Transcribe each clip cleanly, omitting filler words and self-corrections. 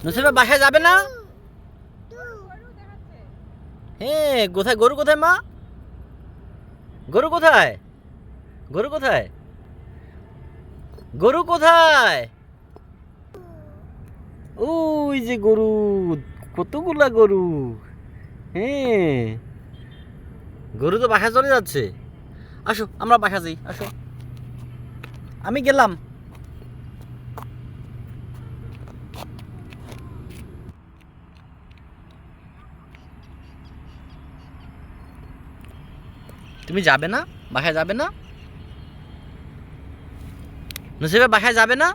নুসাইবা বাসায় যাবে না? হ্যাঁ, কোথায় গরু? কোথায় মা? গরু কোথায়? গরু কোথায়? গরু কোথায়? ওই যে গরু, কতগুলা গরু। হ্যাঁ, গরু তো বাসায় চলে যাচ্ছে। আসো আমরা বাসা যাই, আসো। আমি গেলাম। তুমি যাবে না? বাসায় যাবে না? নুসাইবা বাসায় যাবে না?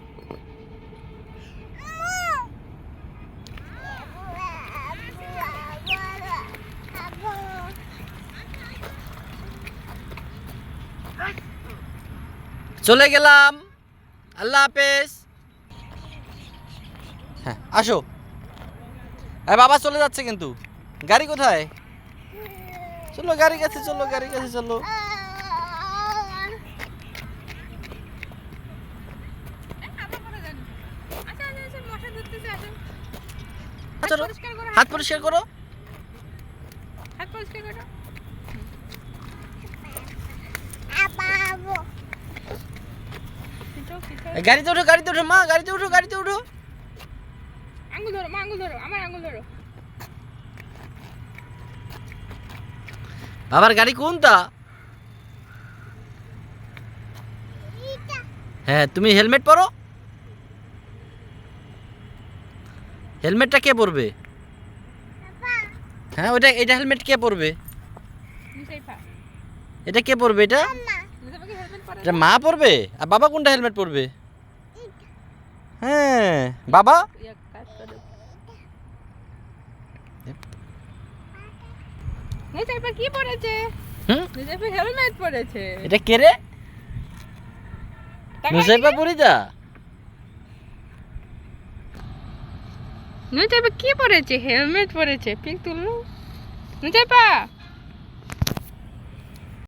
চলে গেলাম, আল্লাহ হাফেজ। হ্যাঁ আসো। বাবা চলে যাচ্ছে কিন্তু। গাড়ি কোথায়? চলো গাড়ি কাছে চলো, গাড়ি কাছে চলো। চলো, হাত পরিষ্কার করো। গাড়িতে ওঠো, গাড়িতে ওঠো মা, গাড়িতে ওঠো, গাড়িতে ওঠো। আঙ্গুল ধরো মা, আঙ্গুল ধরো, আমার আঙ্গুল ধরো। বাবার গাড়ি কোনটা? হ্যাঁ, তুমি হেলমেট পরো। হেলমেটটা কে পরবে? হ্যাঁ, ওইটা, এটা হেলমেট কে পরবে? এটা কে পরবে? এটা এটা মা পরবে। আর বাবা কোনটা হেলমেট পরবে? হ্যাঁ, বাবা। কি পড়েছে? হেলমেট পড়েছে। এটা কে রে? নুসাইবা পরিদা। নুসাইবা কি পড়েছে? হেলমেট পড়েছে। পিক তুলো নুসাইবা।